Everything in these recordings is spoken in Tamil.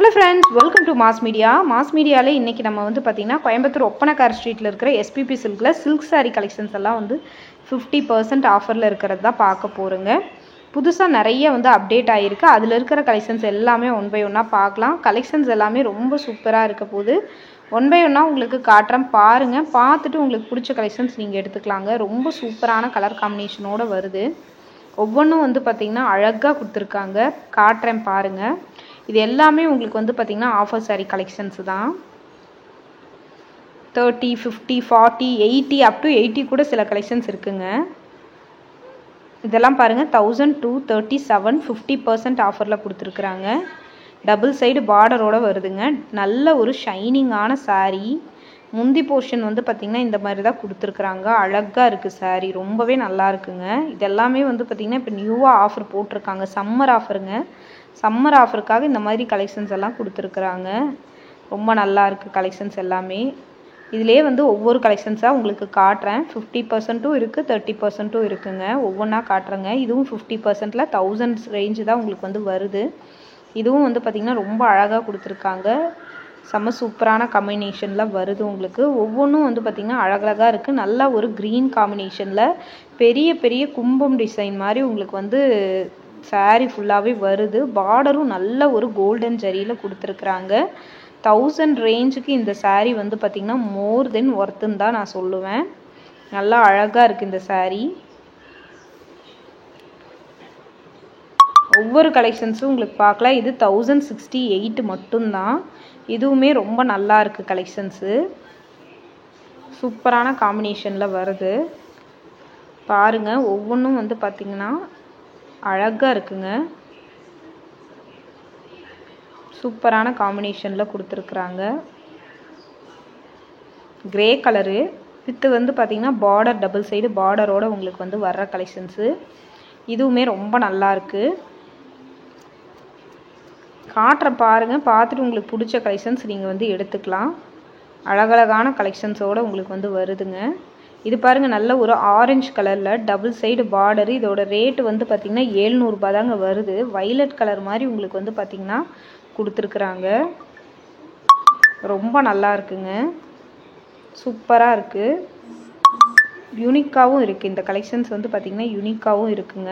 Hello friends, welcome to mass media. Mass மீடியாவில் இன்றைக்கி நம்ம வந்து பார்த்திங்கன்னா கோயம்புத்தூர் ஒப்பனக்கார் ஸ்ட்ரீட்டில் இருக்கிற எஸ்பிபி சில்கில் சில்க் சாரீ கலெக்ஷன்ஸ் எல்லாம் வந்து 50% ஆஃபரில் இருக்கிறது தான் பார்க்க போகிறோங்க. புதுசாக நிறைய வந்து அப்டேட் ஆகிருக்கு. அதில் இருக்கிற கலெக்ஷன்ஸ் எல்லாமே ஒன் பை ஒன்னாக பார்க்கலாம். கலெக்ஷன்ஸ் எல்லாமே ரொம்ப சூப்பராக இருக்க போது ஒன் பை ஒன்னாக உங்களுக்கு காட்டுறேன், பாருங்கள். பார்த்துட்டு உங்களுக்கு பிடிச்ச கலெக்ஷன்ஸ் நீங்கள் எடுத்துக்கலாங்க. ரொம்ப சூப்பரான கலர் காம்பினேஷனோடு வருது. ஒவ்வொன்றும் வந்து பார்த்திங்கன்னா அழகாக கொடுத்துருக்காங்க. காட்டுறேன் பாருங்கள். இது எல்லாமே உங்களுக்கு வந்து பார்த்திங்கன்னா ஆஃபர் சாரீ கலெக்ஷன்ஸ் தான். 30, 50, 40, 80 அப் டு 80 கூட சில கலெக்ஷன்ஸ் இருக்குங்க. இதெல்லாம் பாருங்கள், 1237 50% ஆஃபரில் கொடுத்துருக்குறாங்க. டபுள் சைடு பார்டரோடு வருதுங்க. நல்ல ஒரு ஷைனிங்கான சாரீ. முந்தி போர்ஷன் வந்து பார்த்திங்கன்னா இந்த மாதிரி தான் கொடுத்துருக்குறாங்க. அழகாக இருக்குது சாரீ, ரொம்பவே நல்லா இருக்குங்க. இதெல்லாமே வந்து பார்த்திங்கன்னா இப்போ நியூவாக ஆஃபர் போட்டிருக்காங்க. சம்மர் ஆஃபருங்க. சம்மர் ஆஃபருக்காக இந்த மாதிரி கலெக்ஷன்ஸ் எல்லாம் கொடுத்துருக்குறாங்க. ரொம்ப நல்லா இருக்குது கலெக்ஷன்ஸ் எல்லாமே. இதிலே வந்து ஒவ்வொரு கலெக்ஷன்ஸாக உங்களுக்கு காட்டுறேன். 50%ம் இருக்குது, 30%ம் இருக்குங்க. ஒவ்வொன்றா காட்டுறேங்க. இதுவும் 50%ல் 1000 ரேஞ்சு தான் உங்களுக்கு வந்து வருது. இதுவும் வந்து பார்த்திங்கன்னா ரொம்ப அழகாக கொடுத்துருக்காங்க. செம்ம சூப்பரான காம்பினேஷனில் வருது உங்களுக்கு. ஒவ்வொன்றும் வந்து பார்த்திங்கன்னா அழகழகாக இருக்குது. நல்லா ஒரு க்ரீன் காம்பினேஷனில் பெரிய பெரிய கும்பம் டிசைன் மாதிரி உங்களுக்கு வந்து சாரீ ஃபுல்லாகவே வருது. பார்டரும் நல்ல ஒரு கோல்டன் ஜரியில் கொடுத்துருக்குறாங்க. 1000 ரேஞ்சுக்கு இந்த சாரீ வந்து பார்த்திங்கன்னா மோர் தென் ஒர்த்துன்னு தான் நான் சொல்லுவேன். நல்லா அழகாக இருக்குது இந்த சாரீ. ஒவ்வொரு கலெக்ஷன்ஸும் உங்களுக்கு பார்க்கலாம். இது 1068 மட்டும்தான். இதுவுமே ரொம்ப நல்லா இருக்குது கலெக்ஷன்ஸு. சூப்பரான காம்பினேஷனில் வருது பாருங்கள். ஒவ்வொன்றும் வந்து பார்த்திங்கன்னா அழகாக இருக்குங்க. சூப்பரான காம்பினேஷனில் கொடுத்துருக்குறாங்க. கிரே கலரு வித்து வந்து பார்த்திங்கன்னா பார்டர், டபுள் சைடு பார்டரோடு உங்களுக்கு வந்து வர்ற கலெக்ஷன்ஸு. இதுவுமே ரொம்ப நல்லா இருக்குது. காட்டுற பாருங்கள். பார்த்துட்டு உங்களுக்கு பிடிச்ச கலெக்ஷன்ஸ் நீங்கள் வந்து எடுத்துக்கலாம். அழகழகான கலெக்ஷன்ஸோடு உங்களுக்கு வந்து வருதுங்க. இது பாருங்கள், நல்ல ஒரு ஆரஞ்சு கலரில் டபுள் சைடு பார்டரு. இதோட ரேட்டு வந்து பார்த்திங்கன்னா 700 ரூபா தாங்க வருது. வைலட் கலர் மாதிரி உங்களுக்கு வந்து பார்த்திங்கன்னா கொடுத்துருக்குறாங்க. ரொம்ப நல்லா இருக்குங்க. சூப்பராக இருக்குது. யூனிக்காகவும் இருக்குது. இந்த கலெக்ஷன்ஸ் வந்து பார்த்திங்கன்னா யூனிக்காகவும் இருக்குங்க.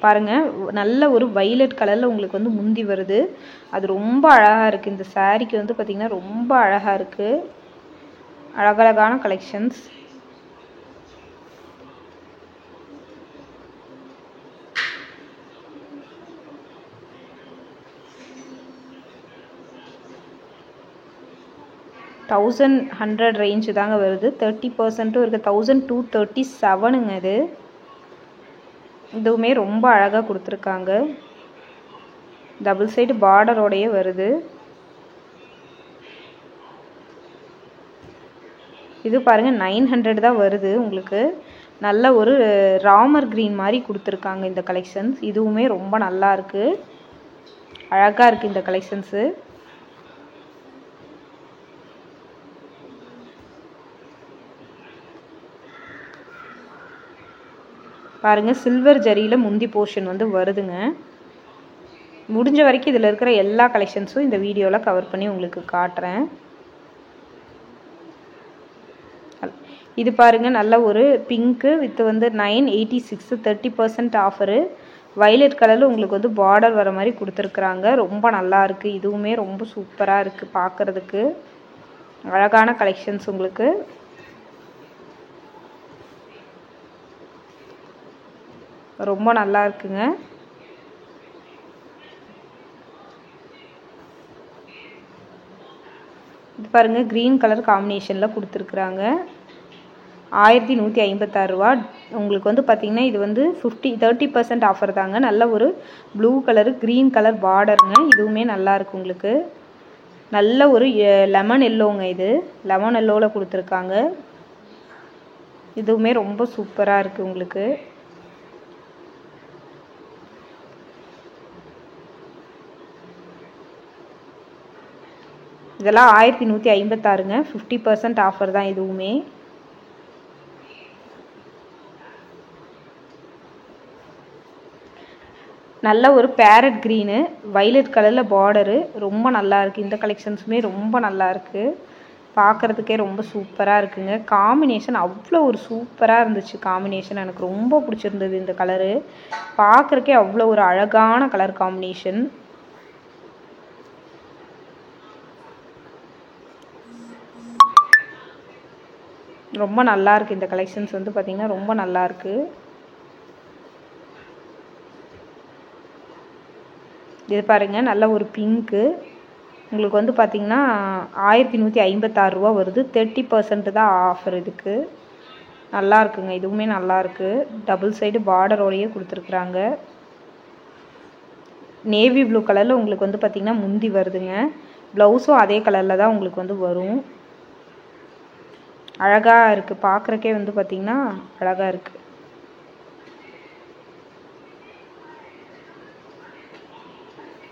பாருங்கள், நல்ல ஒரு வைலட் கலரில் உங்களுக்கு வந்து முந்தி வருது. அது ரொம்ப அழகாக இருக்குது. இந்த சாரீக்கு வந்து பார்த்திங்கன்னா ரொம்ப அழகாக இருக்குது. அழகழகான கலெக்ஷன்ஸ். $1100 ரேஞ்சு தாங்க வருது. 30%ம் இருக்குது. 1237ங்க இது. இதுவுமே ரொம்ப அழகாக கொடுத்துருக்காங்க. டபுள் சைடு பார்டரோடையே வருது. இது பாருங்கள் 900 தான் வருது உங்களுக்கு. நல்ல ஒரு ராமர் க்ரீன் மாதிரி கொடுத்துருக்காங்க இந்த கலெக்ஷன்ஸ். இதுவுமே ரொம்ப நல்லா இருக்குது. அழகாக இருக்குது இந்த கலெக்ஷன்ஸு. பாருங்கள், சில்வர் ஜரியில் முந்தி போர்ஷன் வந்து வருதுங்க. முடிஞ்ச வரைக்கும் இதில் இருக்கிற எல்லா கலெக்ஷன்ஸும் இந்த வீடியோவில் கவர் பண்ணி உங்களுக்கு காட்டுறேன். இது பாருங்கள், நல்ல ஒரு பிங்க்கு வித்து வந்து 986 30% ஆஃபரு. வைலட் கலரில் உங்களுக்கு வந்து பார்டர் வர மாதிரி கொடுத்துருக்குறாங்க. ரொம்ப நல்லா இருக்குது. இதுவுமே ரொம்ப சூப்பராக இருக்குது பார்க்குறதுக்கு. அழகான கலெக்ஷன்ஸ் உங்களுக்கு. ரொம்ப நல்லா இருக்குங்க. இது பாருங்கள், க்ரீன் கலர் காம்பினேஷனில் கொடுத்துருக்குறாங்க. 1156 ரூபா. உங்களுக்கு வந்து பார்த்திங்கன்னா இது வந்து 30% ஆஃபர் தாங்க. நல்ல ஒரு ப்ளூ கலரு க்ரீன் கலர் பார்டருங்க. இதுவுமே நல்லா இருக்குது உங்களுக்கு. நல்ல ஒரு லெமன் எல்லோங்க. இது லெமன் எல்லோவில் கொடுத்துருக்காங்க. இதுவுமே ரொம்ப சூப்பராக இருக்குது உங்களுக்கு. இதெல்லாம் 1156ங்க. 50% ஆஃபர் தான் இதுவுமே. நல்ல ஒரு பேரட் க்ரீனு வைலட் கலரில் பார்டரு, ரொம்ப நல்லா இருக்குது. இந்த கலெக்ஷன்ஸுமே ரொம்ப நல்லா இருக்குது, பார்க்குறதுக்கே ரொம்ப சூப்பராக இருக்குங்க. காம்பினேஷன் அவ்வளோ ஒரு சூப்பராக இருந்துச்சு. காம்பினேஷன் எனக்கு ரொம்ப பிடிச்சிருந்தது. இந்த கலரு பார்க்குறக்கே அவ்வளோ ஒரு அழகான கலர் காம்பினேஷன். ரொம்ப நல்லா இருக்குது. இந்த கலெக்ஷன்ஸ் வந்து பார்த்திங்கன்னா ரொம்ப நல்லா இருக்குது. இது பாருங்கள், நல்ல ஒரு பிங்க்கு. உங்களுக்கு வந்து பார்த்திங்கன்னா 1156 ரூபா வருது. 30% தான் ஆஃபர் இதுக்கு. நல்லா இருக்குங்க, இதுவுமே நல்லா இருக்குது. டபுள் சைடு பார்டரோடையே கொடுத்துருக்குறாங்க. நேவி ப்ளூ கலரில் உங்களுக்கு வந்து பார்த்திங்கன்னா முந்தி வருதுங்க. ப்ளவுஸும் அதே கலரில் தான் உங்களுக்கு வந்து வரும். அழகாக இருக்குது, பார்க்குறக்கே வந்து பார்த்திங்கன்னா அழகாக இருக்குது.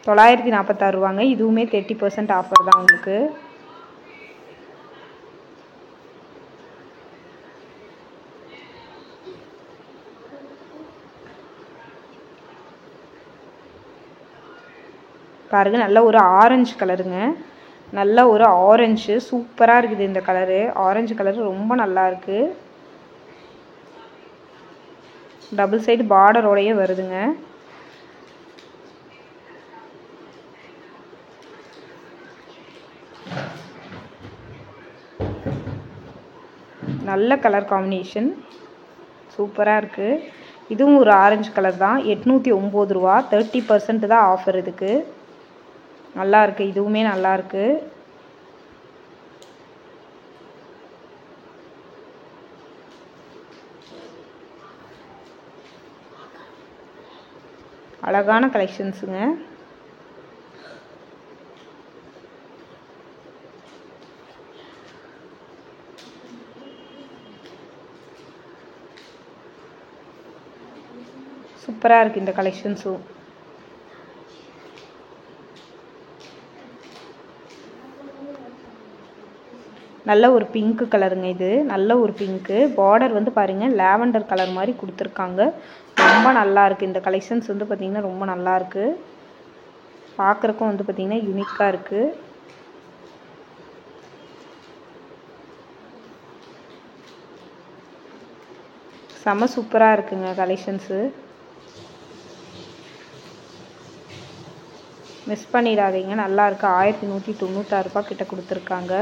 $946 இதுவுமே 30% ஆஃபர் தான் உங்களுக்கு. பாருங்க, நல்ல ஒரு ஆரஞ்சு கலருங்க. நல்ல ஒரு ஆரஞ்சு சூப்பராக இருக்குது. இந்த கலரு ஆரஞ்சு கலரு ரொம்ப நல்லா இருக்குது. டபுள் சைடு பார்டரோடையே வருதுங்க. நல்ல கலர் காம்பினேஷன் சூப்பராக இருக்குது. இதுவும் ஒரு ஆரஞ்சு கலர் தான். 809 ரூபா, 30% தான் ஆஃபர் இதுக்கு. நல்லா இருக்குது, இதுவுமே நல்லா இருக்குது. அழகான கலெக்ஷன்ஸுங்க. சூப்பராக இருக்குது இந்த கலெக்ஷன்ஸும். நல்ல ஒரு பிங்க் கலருங்க. இது நல்ல ஒரு பிங்க்கு. பார்டர் வந்து பாருங்கள், லாவெண்டர் கலர் மாதிரி கொடுத்துருக்காங்க. ரொம்ப நல்லா இருக்குது. இந்த கலெக்ஷன்ஸ் வந்து பார்த்திங்கன்னா ரொம்ப நல்லா இருக்குது. பார்க்குறக்கும் வந்து பார்த்திங்கன்னா யூனிக்காக இருக்குது. செம சூப்பராக இருக்குங்க கலெக்ஷன்ஸு. மிஸ் பண்ணிடாதீங்க, நல்லா இருக்குது. 1196 ரூபா கிட்ட கொடுத்துருக்காங்க.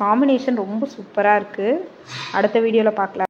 காம்பினேஷன் ரொம்ப சூப்பராக இருக்குது. அடுத்த வீடியோவில் பார்க்கலாம்.